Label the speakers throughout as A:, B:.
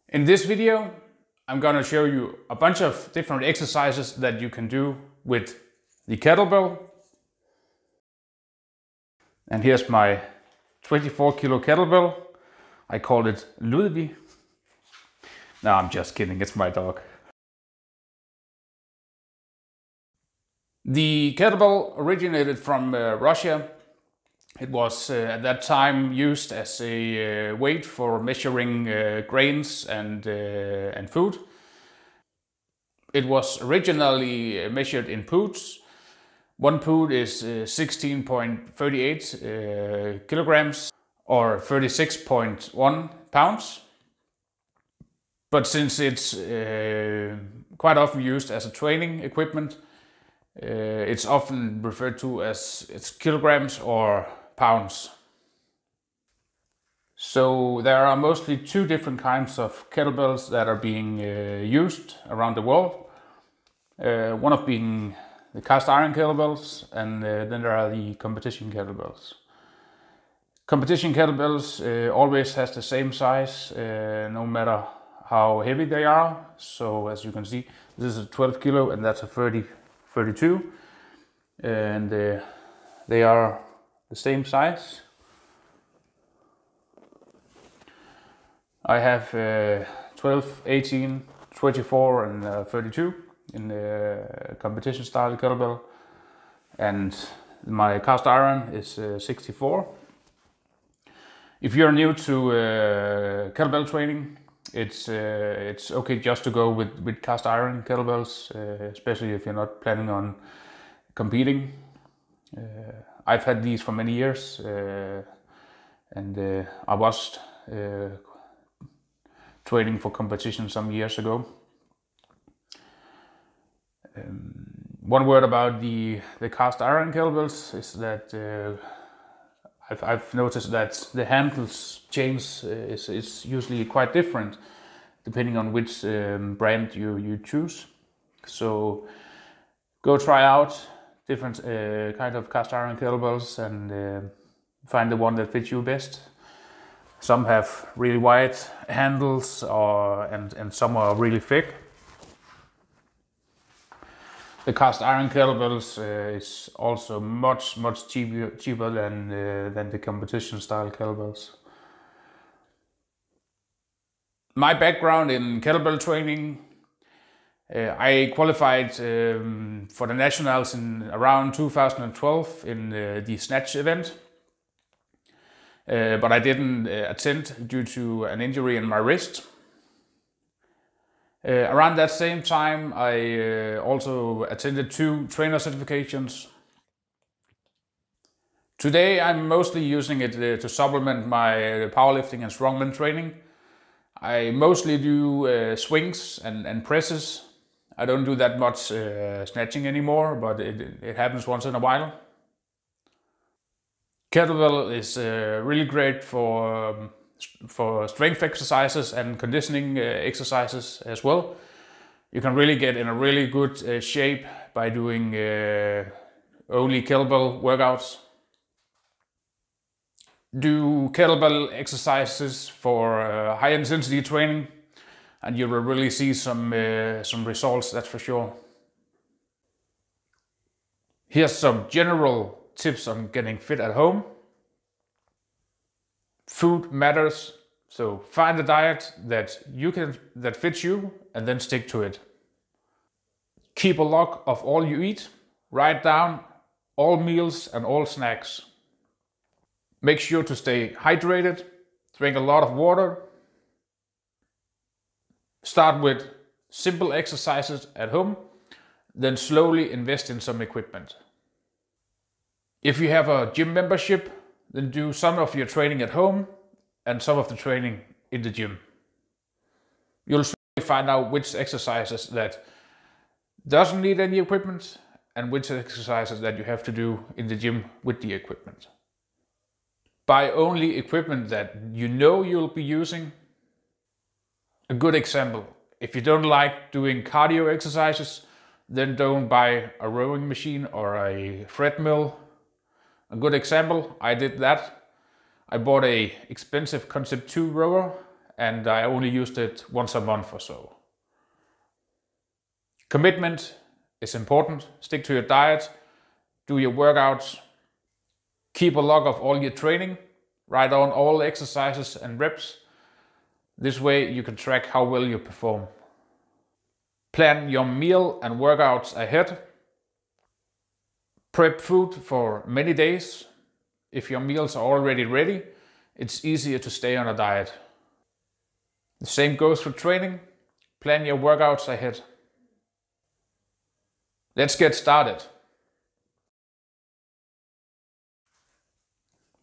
A: In this video, I'm going to show you a bunch of different exercises that you can do with the kettlebell. And here's my 24 kilo kettlebell. I call it Ludwig. No, I'm just kidding, it's my dog. The kettlebell originated from Russia. It was at that time used as a weight for measuring grains and food. It was originally measured in poods. One pood is 16.38 kilograms or 36.1 pounds. But since it's quite often used as a training equipment, it's often referred to as its kilograms or pounds. So there are mostly two different kinds of kettlebells that are being used around the world. One of being the cast iron kettlebells, and then there are the competition kettlebells. Competition kettlebells always has the same size, no matter how heavy they are. So as you can see, this is a 12 kilo and that's a 32, and they are the same size. I have 12, 18, 24 and 32 in the competition style kettlebell, and my cast iron is 64. If you're new to kettlebell training, it's okay just to go with cast iron kettlebells, especially if you're not planning on competing. I've had these for many years, and I was training for competition some years ago. One word about the cast iron kettlebells is that I've noticed that the handles change is usually quite different depending on which brand you choose. So go try out different kind of cast iron kettlebells and find the one that fits you best. Some have really wide handles and some are really thick. The cast iron kettlebells is also much cheaper than the competition style kettlebells. My background in kettlebell training, I qualified for the nationals in around 2012 in the snatch event, but I didn't attend due to an injury in my wrist. Around that same time, I also attended 2 trainer certifications. Today I'm mostly using it to supplement my powerlifting and strongman training. I mostly do swings and presses. I don't do that much snatching anymore, but it happens once in a while. Kettlebell is really great for strength exercises and conditioning exercises as well. You can really get in a really good shape by doing only kettlebell workouts. Do kettlebell exercises for high intensity training and you will really see some results, that's for sure. Here's some general tips on getting fit at home. Food matters, so find a diet that fits you and then stick to it. Keep a log of all you eat. Write down all meals and all snacks. Make sure to stay hydrated. Drink a lot of water. Start with simple exercises at home, then slowly invest in some equipment. If you have a gym membership, then do some of your training at home and some of the training in the gym. You'll soon find out which exercises that doesn't need any equipment and which exercises that you have to do in the gym with the equipment. Buy only equipment that you know you'll be using. A good example, if you don't like doing cardio exercises, then don't buy a rowing machine or a treadmill. A good example, I did that. I bought a expensive Concept 2 rower and I only used it once a month or so. Commitment is important. Stick to your diet, do your workouts, keep a log of all your training, write down all exercises and reps. This way you can track how well you perform. Plan your meal and workouts ahead. Prep food for many days. If your meals are already ready, it's easier to stay on a diet. The same goes for training. Plan your workouts ahead. Let's get started.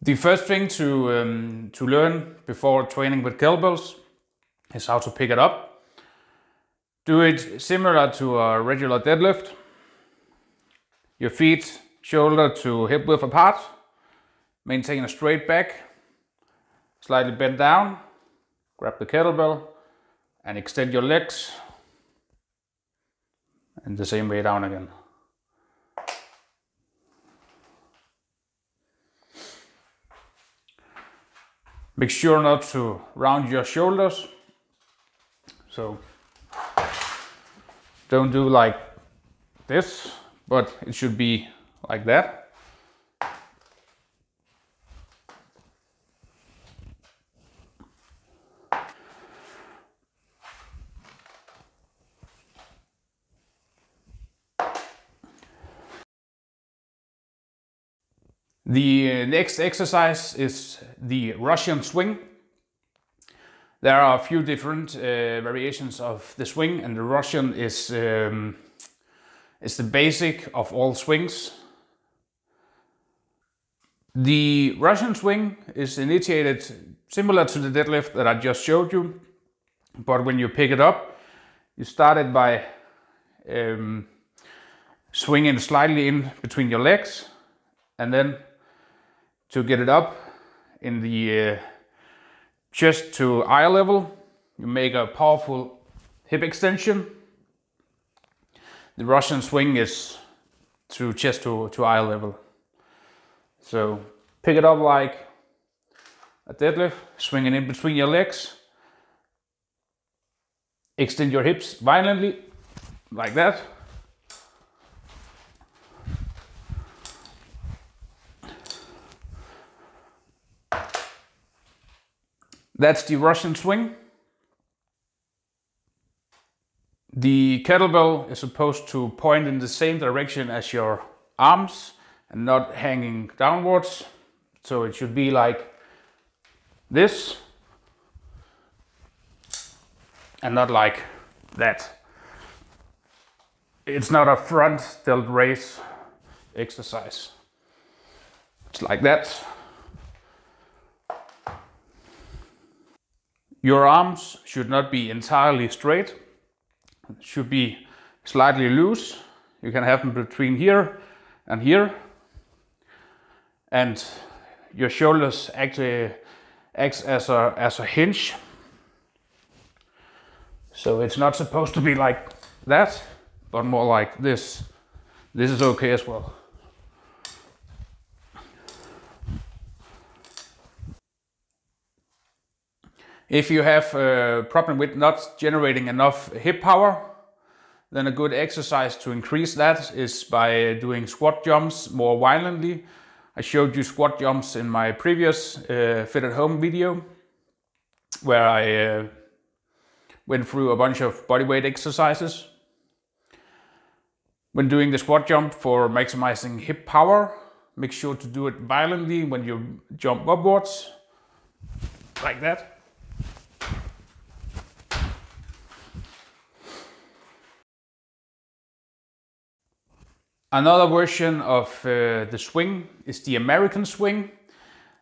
A: The first thing to learn before training with kettlebells is how to pick it up. Do it similar to a regular deadlift. Your feet shoulder to hip width apart. Maintain a straight back. Slightly bend down. Grab the kettlebell and extend your legs. And the same way down again. Make sure not to round your shoulders. So don't do like this, but it should be like that. The next exercise is the Russian swing. There are a few different variations of the swing, and the Russian is the basic of all swings. The Russian swing is initiated similar to the deadlift that I just showed you, but when you pick it up, you start it by swinging slightly in between your legs, and then to get it up in the chest to eye level, you make a powerful hip extension. The Russian swing is to chest to eye level. So pick it up like a deadlift, swinging in between your legs. Extend your hips violently, like that. That's the Russian swing. The kettlebell is supposed to point in the same direction as your arms and not hanging downwards. So it should be like this and not like that. It's not a front delt raise exercise. It's like that. Your arms should not be entirely straight. It should be slightly loose. You can have them between here and here. And your shoulders actually acts as a hinge. So it's not supposed to be like that, but more like this. This is okay as well. If you have a problem with not generating enough hip power, then a good exercise to increase that is by doing squat jumps more violently. I showed you squat jumps in my previous Fit at Home video, where I went through a bunch of bodyweight exercises. When doing the squat jump for maximizing hip power, make sure to do it violently when you jump upwards, like that. Another version of the swing is the American swing.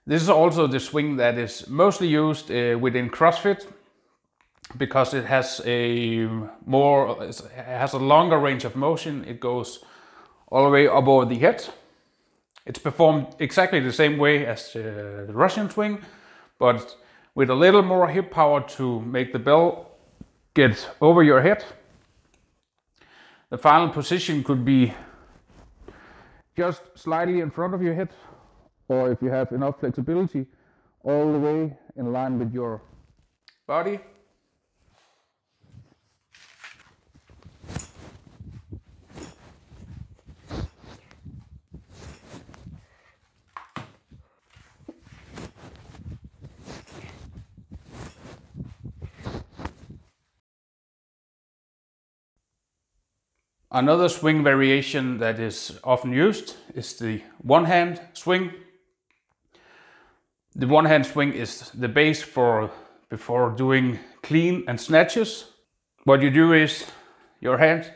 A: This is also the swing that is mostly used within CrossFit because it has a longer range of motion. It goes all the way up over the head. It's performed exactly the same way as the Russian swing, but with a little more hip power to make the bell get over your head. The final position could be just slightly in front of your head, or if you have enough flexibility, all the way in line with your body. Another swing variation that is often used is the one hand swing. The one hand swing is the base before doing clean and snatches. What you do is your hand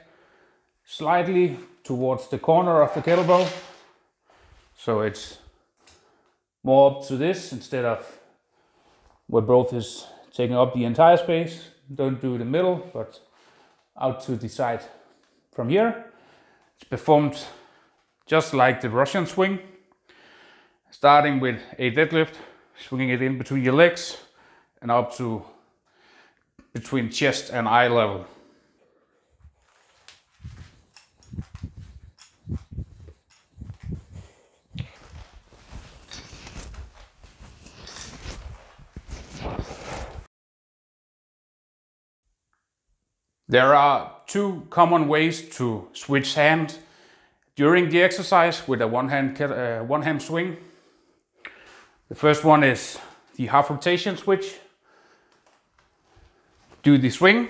A: slightly towards the corner of the kettlebell, so it's more up to this instead of where both is taking up the entire space. Don't do the middle, but out to the side. From here, it's performed just like the Russian swing, starting with a deadlift, swinging it in between your legs and up to between chest and eye level. There are two common ways to switch hand during the exercise with a one hand swing. The first one is the half rotation switch. Do the swing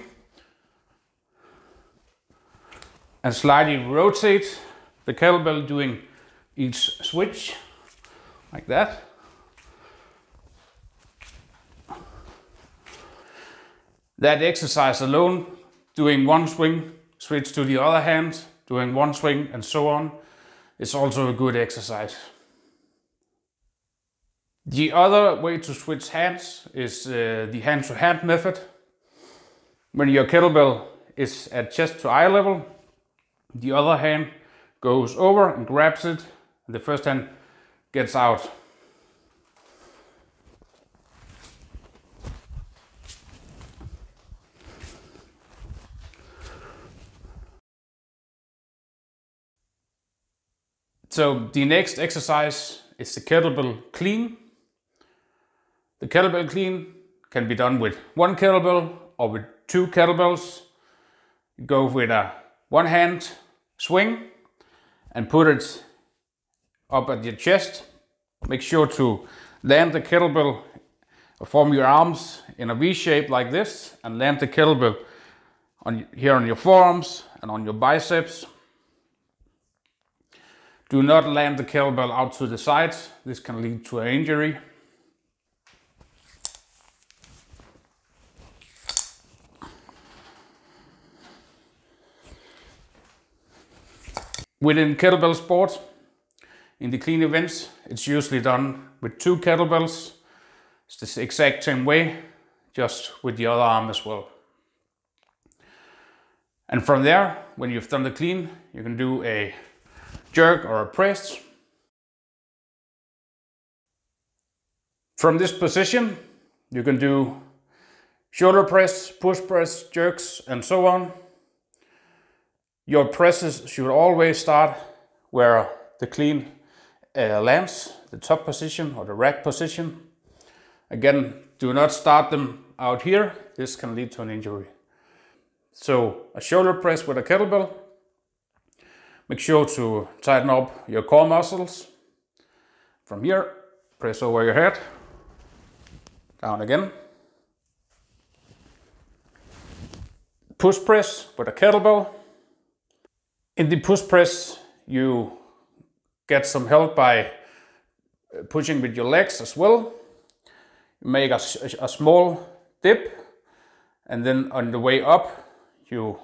A: and slightly rotate the kettlebell doing each switch like that. That exercise alone, doing one swing, switch to the other hand, doing one swing and so on, is also a good exercise. The other way to switch hands is the hand-to-hand method. When your kettlebell is at chest to eye level, the other hand goes over and grabs it, and the first hand gets out. So the next exercise is the kettlebell clean. The kettlebell clean can be done with one kettlebell or with two kettlebells. You go with a one hand swing and put it up at your chest. Make sure to land the kettlebell, form your arms in a V shape like this, and land the kettlebell here on your forearms and on your biceps. Do not land the kettlebell out to the sides. This can lead to an injury. Within kettlebell sport, in the clean events, it's usually done with two kettlebells. It's the exact same way, just with the other arm as well. And from there, when you've done the clean, you can do a jerk or a press. From this position, you can do shoulder press, push press, jerks, and so on. Your presses should always start where the clean lands, the top position or the rack position. Again, do not start them out here. This can lead to an injury. So a shoulder press with a kettlebell. Make sure to tighten up your core muscles. From here, press over your head. Down again. Push press with a kettlebell. In the push press, you get some help by pushing with your legs as well. You make a small dip, and then on the way up, you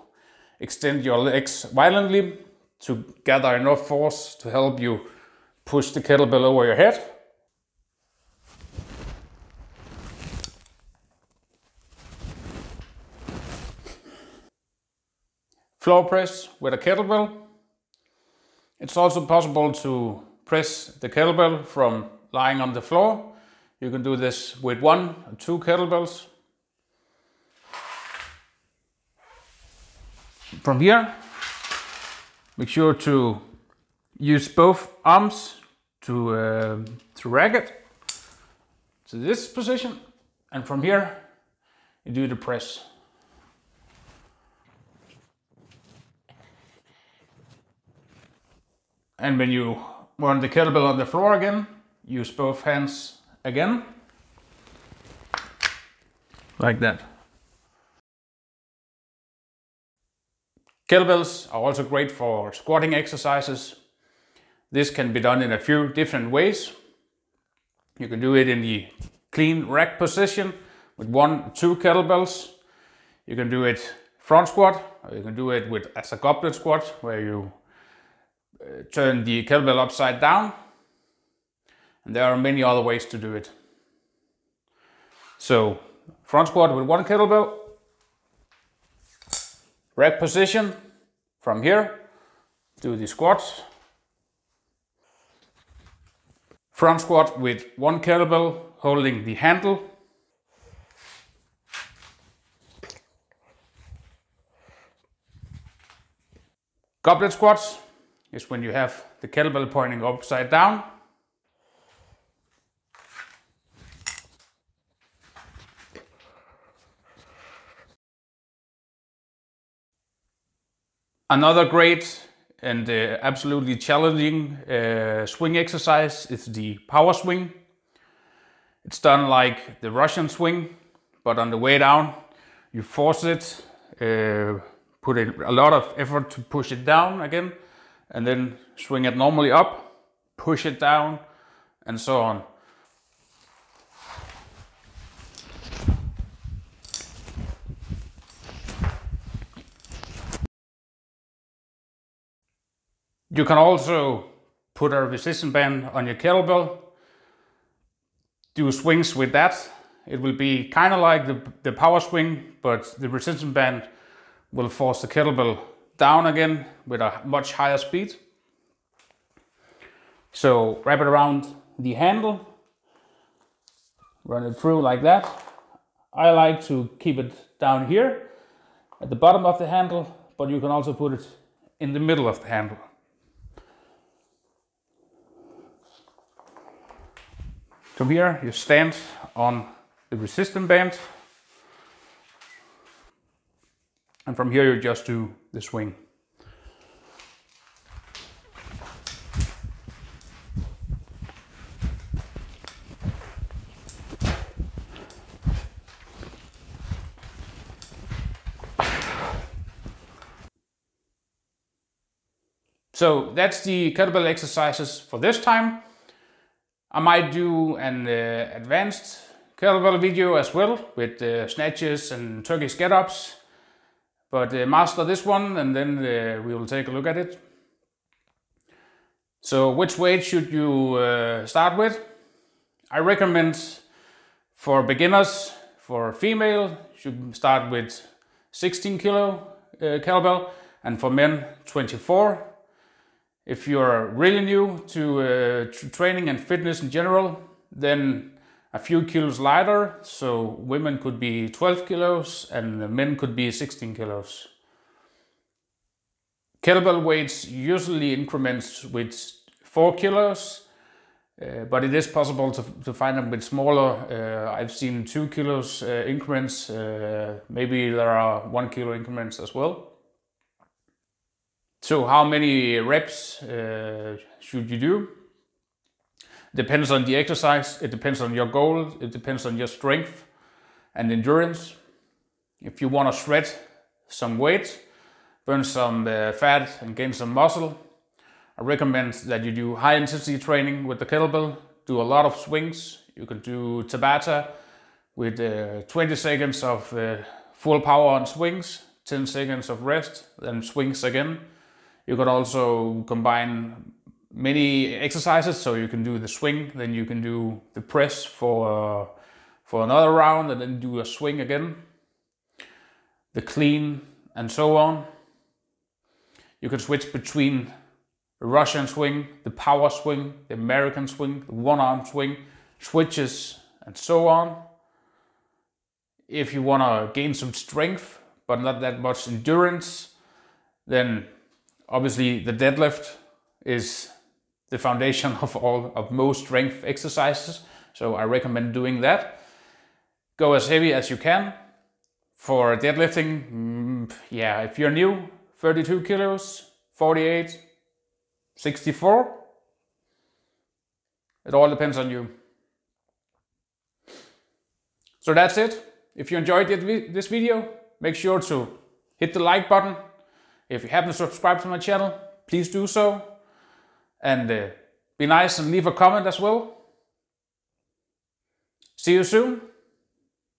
A: extend your legs violently to gather enough force to help you push the kettlebell over your head. Floor press with a kettlebell. It's also possible to press the kettlebell from lying on the floor. You can do this with one or two kettlebells. From here, make sure to use both arms to rack it to this position. And from here, you do the press. And when you run the kettlebell on the floor again, use both hands again, like that. Kettlebells are also great for squatting exercises. This can be done in a few different ways. You can do it in the clean rack position with 1 or 2 kettlebells. You can do it front squat, or you can do it as a goblet squat, where you turn the kettlebell upside down. And there are many other ways to do it. So, front squat with 1 kettlebell, rack position, from here, do the squats. Front squat with 1 kettlebell holding the handle. Goblet squats is when you have the kettlebell pointing upside down. Another great and absolutely challenging swing exercise is the power swing. It's done like the Russian swing, but on the way down you force it, put in a lot of effort to push it down again, and then swing it normally up, push it down, and so on. You can also put a resistance band on your kettlebell, do swings with that. It will be kind of like the power swing, but the resistance band will force the kettlebell down again with a much higher speed. So wrap it around the handle, run it through like that. I like to keep it down here at the bottom of the handle, but you can also put it in the middle of the handle. From here you stand on the resistance band, and from here you just do the swing. So that's the kettlebell exercises for this time. I might do an advanced kettlebell video as well with snatches and Turkish get-ups. But master this one and then we will take a look at it. So which weight should you start with? I recommend for beginners, for female, you should start with 16 kilo kettlebell, and for men 24. If you're really new to training and fitness in general, then a few kilos lighter, so women could be 12 kilos and men could be 16 kilos. Kettlebell weights usually increments with 4 kilos, but it is possible to find them with smaller. I've seen 2 kilos increments, maybe there are 1 kilo increments as well. So how many reps should you do? Depends on the exercise, it depends on your goal, it depends on your strength and endurance. If you want to shred some weight, burn some fat and gain some muscle, I recommend that you do high intensity training with the kettlebell, do a lot of swings. You can do Tabata with 20 seconds of full power on swings, 10 seconds of rest, then swings again. You can also combine many exercises, so you can do the swing, then you can do the press for another round, and then do a swing again, the clean, and so on. You can switch between the Russian swing, the power swing, the American swing, the one-arm swing, switches, and so on. If you want to gain some strength, but not that much endurance, then obviously the deadlift is the foundation of most strength exercises, so I recommend doing that. Go as heavy as you can. For deadlifting, yeah, if you're new, 32 kilos, 48, 64. It all depends on you. So that's it. If you enjoyed this video, make sure to hit the like button. If you haven't subscribed to my channel, please do so. And be nice and leave a comment as well. See you soon.